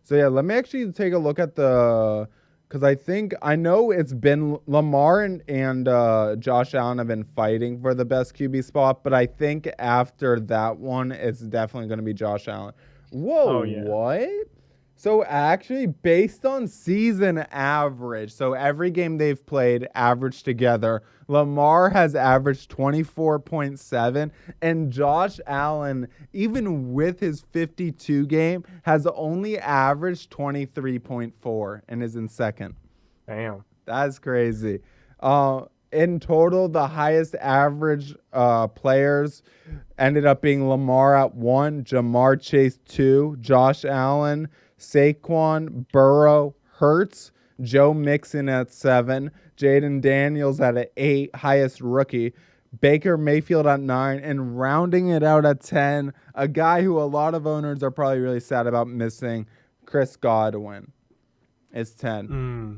So yeah, let me actually take a look at the Because I know it's been Lamar and Josh Allen have been fighting for the best QB spot, but I think after that one, it's definitely going to be Josh Allen. Whoa, Oh yeah. what? So actually, based on season average, so every game they've played averaged together, Lamar has averaged 24.7, and Josh Allen, even with his 52 game, has only averaged 23.4 and is in second. Damn. That's crazy. In total, the highest average players ended up being Lamar at 1, Jamar Chase 2, Josh Allen, Saquon, Burrow, Hurts, Joe Mixon at 7, Jaden Daniels at 8, highest rookie, Baker Mayfield at 9, and rounding it out at 10, a guy who a lot of owners are probably really sad about missing, Chris Godwin. It's 10.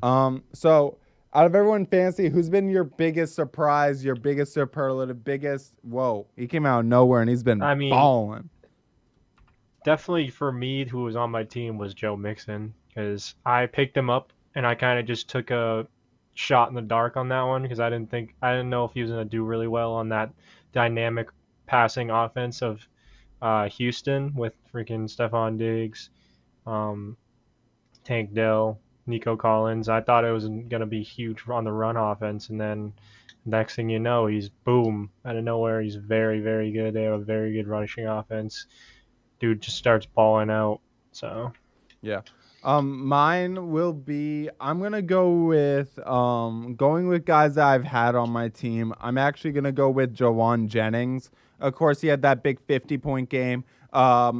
So out of everyone in fantasy, who's been your biggest surprise, your biggest superlative, whoa, he came out of nowhere and he's been I mean, balling. definitely for me, who was on my team was Joe Mixon because I picked him up and I kind of just took a shot in the dark on that one because I didn't know if he was going to do really well on that dynamic passing offense of Houston with freaking Stephon Diggs, um, Tank Dell, Nico Collins. I thought it was going to be huge on the run offense, and then next thing you know, he's boom out of nowhere. He's very, very good. They have a very good rushing offense. Dude just starts balling out. So yeah. Mine will be I'm gonna go with going with guys that I've had on my team. I'm actually gonna go with Jawan Jennings. Of course, he had that big 50-point game.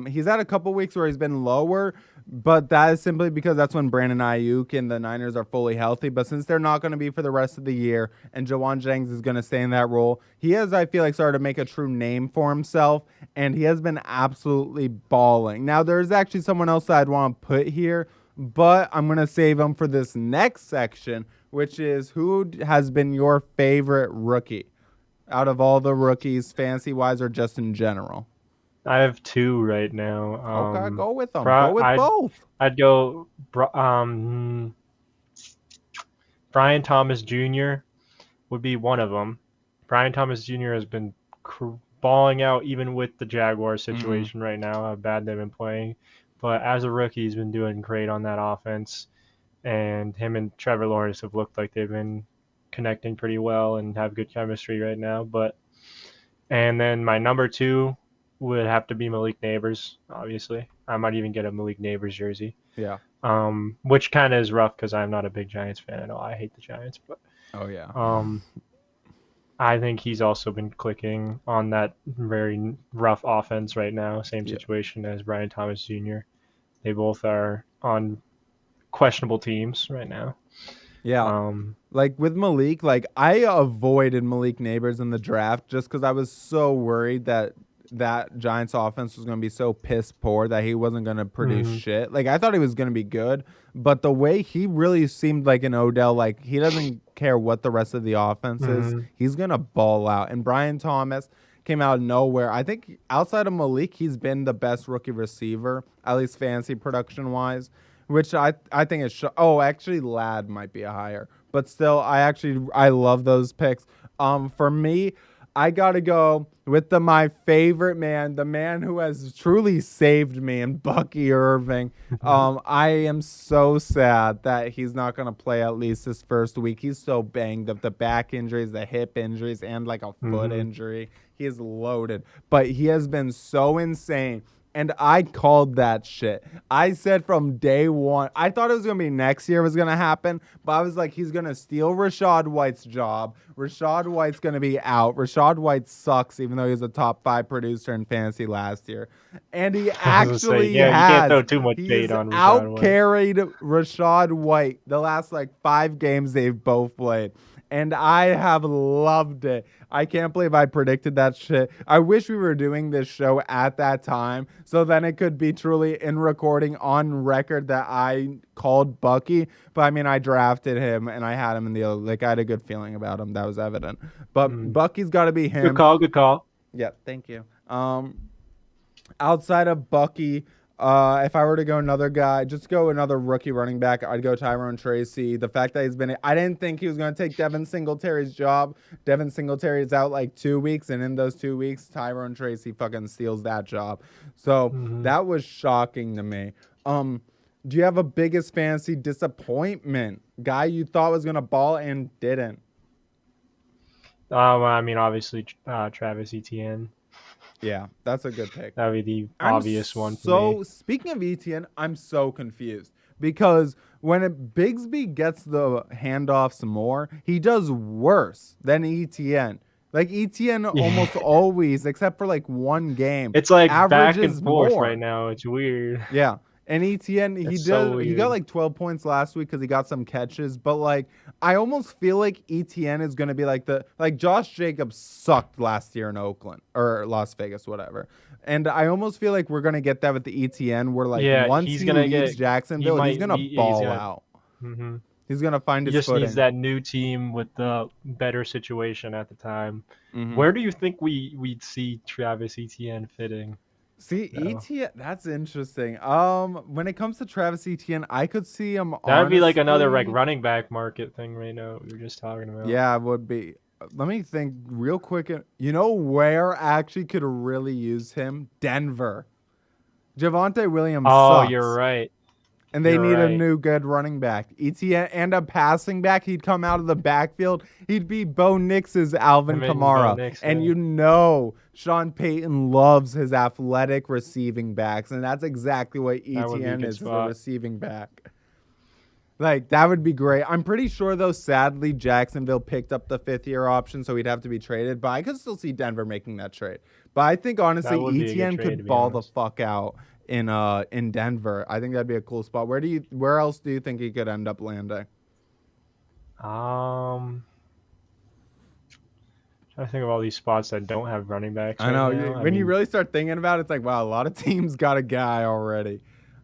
He's had a couple weeks where he's been lower, but that is simply because that's when Brandon Ayuk and the Niners are fully healthy. But since they're not going to be for the rest of the year, and Jawan Jennings is going to stay in that role, he has, I feel like, started to make a true name for himself, and he has been absolutely balling. Now, there's actually someone else that I'd want to put here, but I'm going to save him for this next section, which is who has been your favorite rookie out of all the rookies, fantasy-wise or just in general? I have two right now. Okay, go with them. Go with both. I'd go Brian Thomas Jr. would be one of them. Brian Thomas Jr. has been balling out even with the Jaguars situation right now, how bad they've been playing. But as a rookie, he's been doing great on that offense. And him and Trevor Lawrence have looked like they've been connecting pretty well and have good chemistry right now. And then my number two would have to be Malik Neighbors, obviously. I might even get a Malik Neighbors jersey. Yeah. Which kind of is rough because I'm not a big Giants fan at all. I hate the Giants, but oh yeah. I think he's also been clicking on that very rough offense right now. Same situation as Brian Thomas Jr. They both are on questionable teams right now. Yeah. Like with Malik, like I avoided Malik Neighbors in the draft just because I was so worried that Giants offense was going to be so piss poor that he wasn't going to produce shit. Like I thought he was going to be good, but the way he really seemed like an Odell, like he doesn't care what the rest of the offense is. He's going to ball out. And Brian Thomas came out of nowhere. I think outside of Malik, he's been the best rookie receiver, at least fantasy production wise, which I think is actually Ladd might be a higher. But still, I love those picks. For me, I got to go with my favorite man, the man who has truly saved me, and Bucky Irving. I am so sad that he's not going to play at least this first week. He's so banged up, the back injuries, the hip injuries, and like a foot injury. He is loaded, but he has been so insane. And I called that shit. I said from day one, I thought it was going to be next year was going to happen, but I was like, he's going to steal Rachaad White's job. Rachaad White's going to be out. Rachaad White sucks, even though he was a top 5 producer in fantasy last year. And he actually you can't throw too much bait on Rachaad White. Out-carried Rachaad White the last 5 games they've both played. And I have loved it. I can't believe I predicted that shit. I wish we were doing this show at that time, so then it could be truly in recording on record that I called Bucky. But I mean, I drafted him and I had him in the I had a good feeling about him. That was evident. But Bucky's got to be him. Good call. Yeah, thank you. Outside of Bucky, If I were to go another guy, just go another rookie running back, I'd go Tyrone Tracy. The fact that I didn't think he was going to take Devin Singletary's job. Devin Singletary is out like 2 weeks, and in those 2 weeks, Tyrone Tracy fucking steals that job. So that was shocking to me. Do you have a biggest fantasy disappointment? Guy you thought was going to ball and didn't? I mean, obviously, Travis Etienne. Yeah, that's a good pick. That would be the obvious one for me. Speaking of Etienne, I'm so confused because when Bigsby gets the handoffs more, he does worse than Etienne. Like Etienne almost always, except for like one game, it's like back and averages forth more. right now. It's weird. Yeah. And Etienne, he got like 12 points last week because he got some catches. But like, I almost feel like Etienne is going to be like Josh Jacobs sucked last year in Oakland or Las Vegas, whatever. And I almost feel like we're going to get that with the Etienne where like once he leaves Jacksonville, he's going to ball out. Mm-hmm. He's going to find his footing. He just needs that new team with the better situation at the time. Mm-hmm. Where do you think we'd see Travis Etienne fitting? See, Etienne, that's interesting. When it comes to Travis Etienne, I could see him. That would be like another like running back market thing right now. We were just talking about. Yeah, it would be. Let me think real quick. You know where actually could really use him? Denver. Javonte Williams. Oh, sucks. You're right. And they need a new good running back. Etienne and a passing back. He'd come out of the backfield. He'd be Bo Nix's Alvin Kamara. And you know Sean Payton loves his athletic receiving backs. And that's exactly what Etienne is, a receiving back. Like, that would be great. I'm pretty sure, though, sadly, Jacksonville picked up the 5th-year option, so he'd have to be traded. But I could still see Denver making that trade. But I think, honestly, Etienne could ball the fuck out in Denver. I think that'd be a cool spot. Where else do you think he could end up landing? Trying to think of all these spots that don't have running backs. I know. When you really start thinking about it, it's like, wow, a lot of teams got a guy already.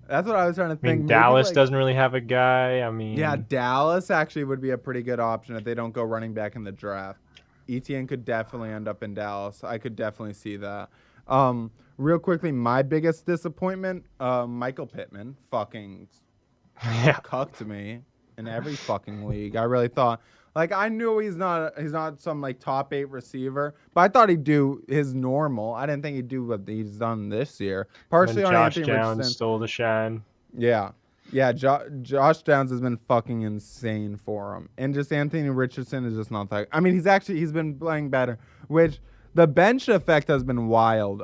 That's what I was trying to think. I mean, Dallas doesn't really have a guy. I mean, yeah, Dallas actually would be a pretty good option if they don't go running back in the draft. Etienne could definitely end up in Dallas. I could definitely see that. Real quickly, my biggest disappointment, Michael Pittman fucking cucked me in every fucking league. I really thought, like, I knew he's not some like top 8 receiver, but I thought he'd do his normal. I didn't think he'd do what he's done this year. Partially on Josh Anthony Downs Richardson. Stole the shine. Yeah. Josh Downs has been fucking insane for him, and just Anthony Richardson is just not that. I mean, he's been playing better, which the bench effect has been wild.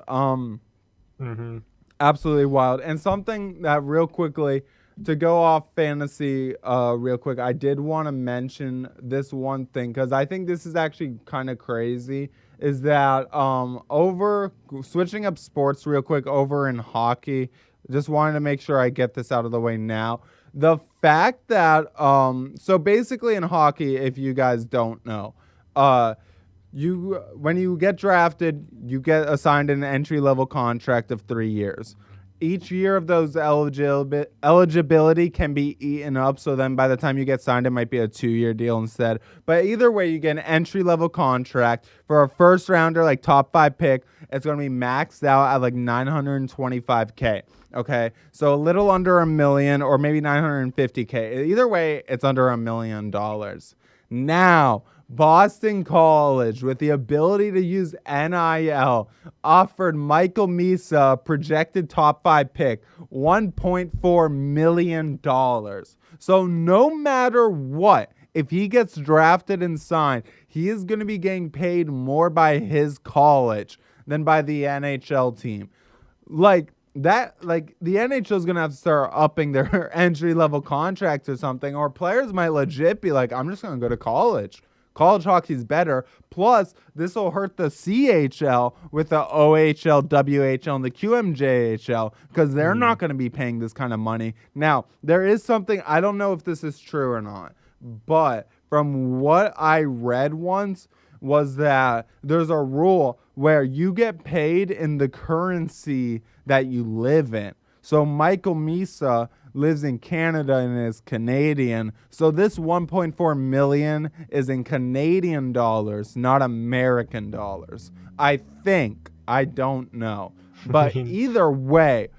Absolutely wild. And something that real quickly, to go off fantasy real quick, I did want to mention this one thing because I think this is actually kind of crazy, is that switching up sports real quick over in hockey, just wanted to make sure I get this out of the way now. The fact that, so basically in hockey, if you guys don't know, when you get drafted, you get assigned an entry-level contract of 3 years. Each year of those eligibility can be eaten up, so then by the time you get signed, it might be a 2-year deal instead. But either way, you get an entry-level contract. For a first-rounder, like top 5 pick, it's going to be maxed out at like $925K. Okay, so a little under $1 million, or maybe $950K. Either way, it's under $1 million. Now, Boston College, with the ability to use NIL, offered Michael Misa, projected top 5 pick, $1.4 million. So no matter what, if he gets drafted and signed, he is going to be getting paid more by his college than by the NHL team. Like the NHL is going to have to start upping their entry-level contracts or something, or players might legit be like, I'm just going to go to college. College hockey's better. Plus, this will hurt the CHL with the OHL, WHL, and the QMJHL because they're not going to be paying this kind of money. Now, there is something, I don't know if this is true or not, but from what I read once was that there's a rule where you get paid in the currency that you live in. So Michael Misa lives in Canada and is Canadian. So this $1.4 million is in Canadian dollars, not American dollars. I think. I don't know. But either way,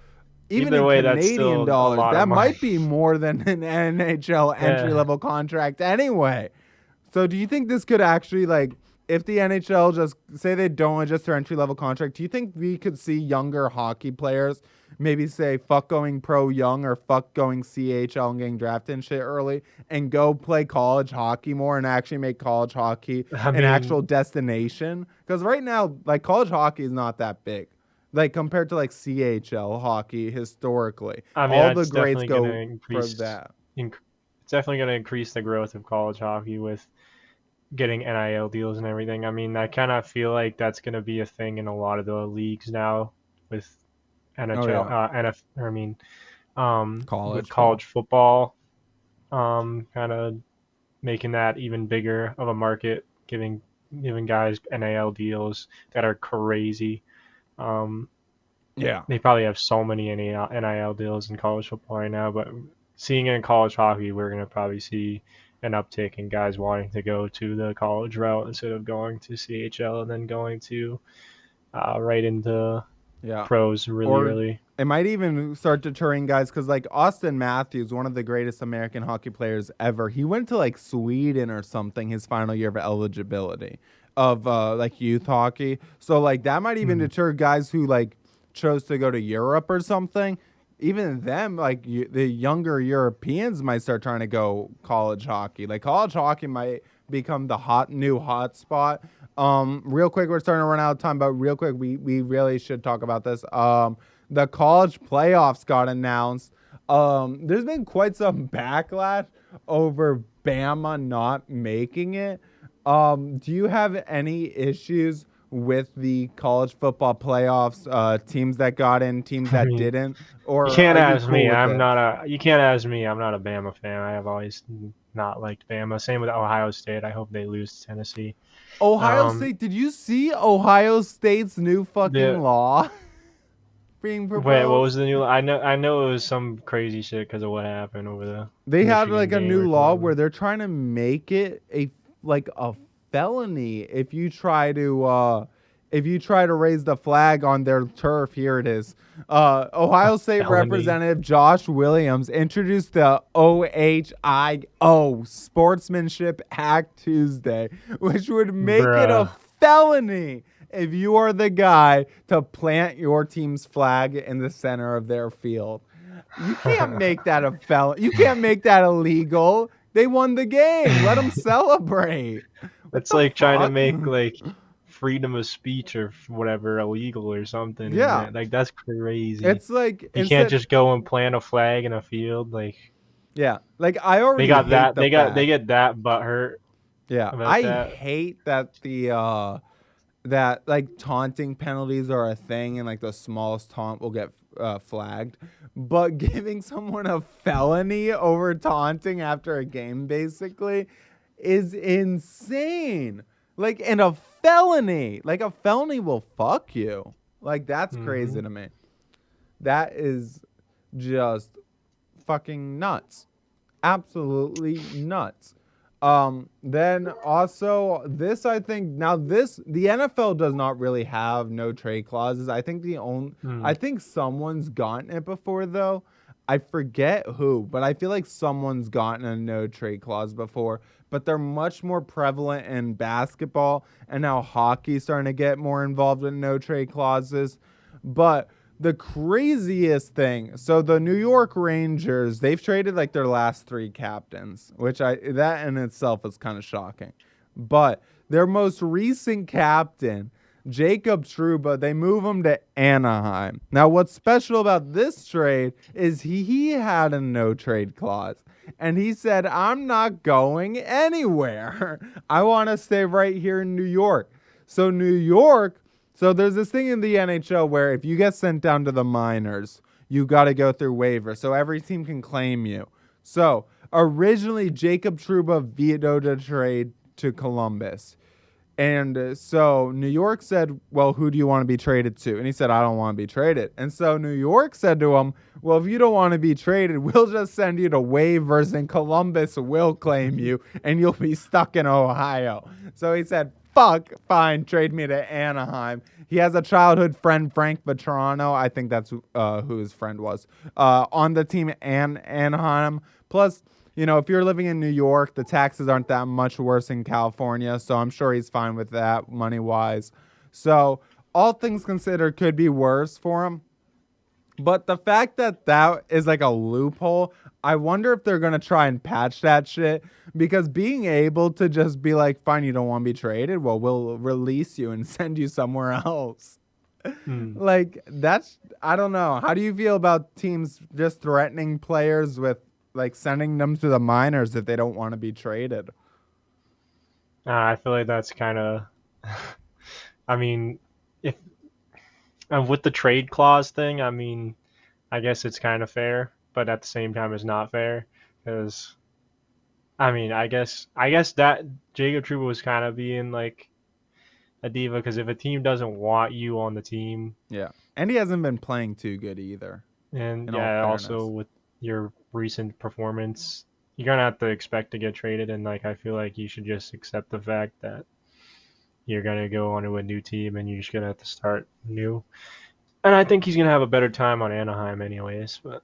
even Either in way, that's Canadian still a dollars, lot of that money. might be more than an NHL entry Yeah. level contract anyway. So do you think this could actually, like, if the NHL just say they don't adjust their entry level contract, do you think we could see younger hockey players maybe say fuck going pro young or fuck going CHL and getting drafted and shit early and go play college hockey more and actually make college hockey I an mean, actual destination? Because right now, like, college hockey is not that big. Like, compared to, like, CHL hockey historically. All the it's greats definitely going to go for that. It's definitely going to increase the growth of college hockey with getting NIL deals and everything. I mean, I kind of feel like that's going to be a thing in a lot of the leagues now with Oh, NHL, yeah. with College ball. college football, kind of making that even bigger of a market, giving guys NIL deals that are crazy. Um, Yeah. they probably have so many NIL deals in college football right now, but seeing it in college hockey, we're going to probably see an uptick in guys wanting to go to the college route instead of going to CHL and then going to right into Yeah. pros really Or early. it might even start deterring guys because, like, Austin Matthews, one of the greatest American hockey players ever, he went to, like, Sweden or something his final year of eligibility of, like, youth hockey. So, like, that might even deter guys who, like, chose to go to Europe or something. Even them, like, the younger Europeans might start trying to go college hockey. Like, college hockey might become the new hot spot. Real quick, we're starting to run out of time, but real quick, we really should talk about this. The college playoffs got announced. There's been quite some backlash over Bama not making it. Do you have any issues with the college football playoffs? Teams that got in, teams I that mean, didn't, or are you cool with it? You can't ask me. I'm not a Bama fan. I have always not liked Bama. Same with Ohio State. I hope they lose to Tennessee. Ohio Um, State, did you see Ohio State's new fucking the law being Wait, what was proposed? the new? I know it was some crazy shit because of what happened over the They had Michigan like a game new or law where whatever. they're trying to make it a felony if you try to raise the flag on their turf. Here it is. A Ohio State felony, Representative Josh Williams introduced the OHIO Sportsmanship Act Tuesday, which would make it a bruh. felony if you are the guy to plant your team's flag in the center of their field. You can't make that a felon. You can't make that illegal. They won the game. Let them celebrate. What That's the like trying to fuck? make like freedom of speech or whatever illegal or something, and Yeah. that that's crazy. It's like You can't instead. just go and plant a flag in a field. Like Yeah. Like, I they already got hate that. the They fact. get that butthurt Yeah. about I that. hate that that like taunting penalties are a thing and like the smallest taunt will get flagged. But giving someone a felony over taunting after a game basically is insane. Like, and a felony will fuck you. Like, that's crazy Hmm. to me. That is just fucking nuts. Absolutely nuts. Then also this, I think now the NFL does not really have no trade clauses. I think someone's gotten it before though. I forget who, but I feel like someone's gotten a no trade clause before. But they're much more prevalent in basketball, and now hockey's starting to get more involved in no trade clauses. But the craziest thing, so the New York Rangers, they've traded like their last three captains, that in itself is kind of shocking. But their most recent captain, Jacob Trouba, they move him to Anaheim. Now, what's special about this trade is he had a no trade clause. And he said, I'm not going anywhere. I want to stay right here in New York. So there's this thing in the NHL where if you get sent down to the minors, you got to go through waiver. So every team can claim you. So originally, Jacob Trouba vetoed a trade to Columbus. And so New York said, well, who do you want to be traded to? And he said, I don't want to be traded. And so New York said to him, well, if you don't want to be traded, we'll just send you to waivers and Columbus will claim you and you'll be stuck in Ohio. So he said, fuck, fine, trade me to Anaheim. He has a childhood friend, Frank Vetrano. I think that's who his friend was. On the team Anaheim. Plus, if you're living in New York, the taxes aren't that much worse in California, so I'm sure he's fine with that money-wise. So, all things considered, could be worse for him. But the fact that that is like a loophole, I wonder if they're going to try and patch that shit. Because being able to just be like, fine, you don't want to be traded? Well, we'll release you and send you somewhere else. Like, I don't know. How do you feel about teams just threatening players with, like, sending them to the minors if they don't want to be traded? I feel like that's kind of. I mean, if with the trade clause thing, I mean, I guess it's kind of fair, but at the same time, it's not fair because I mean, I guess that Jacob Trouba was kind of being like a diva because if a team doesn't want you on the team, Yeah. And he hasn't been playing too good either, and in all yeah, also fairness. with your recent performance, you're gonna have to expect to get traded, and like I feel like you should just accept the fact that you're gonna go onto a new team and you're just gonna have to start new. And I think he's gonna have a better time on Anaheim, anyways. But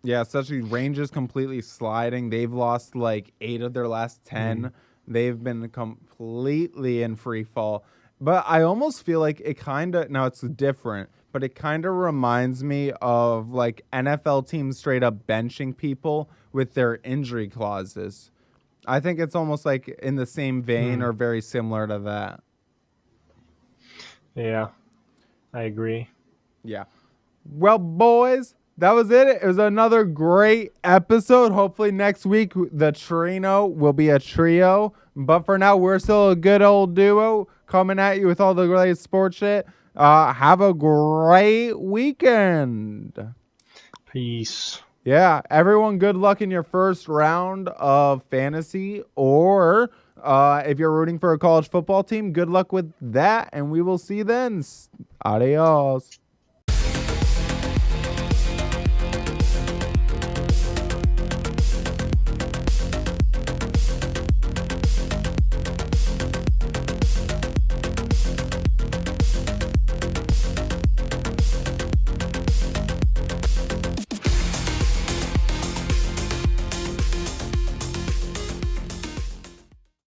Yeah, especially Rangers completely sliding. They've lost like 8 of their last 10. They've been completely in free fall. But I almost feel like it kind of, now it's different, but it kind of reminds me of like NFL teams straight up benching people with their injury clauses. I think it's almost like in the same vein or very similar to that. yeah, I agree. Yeah. Well, boys, that was it. It was another great episode. Hopefully next week the Treano will be a trio. But for now, we're still a good old duo coming at you with all the great sports shit. Have a great weekend. Peace. Yeah, everyone, good luck in your first round of fantasy, or if you're rooting for a college football team, good luck with that, and we will see you then. Adios.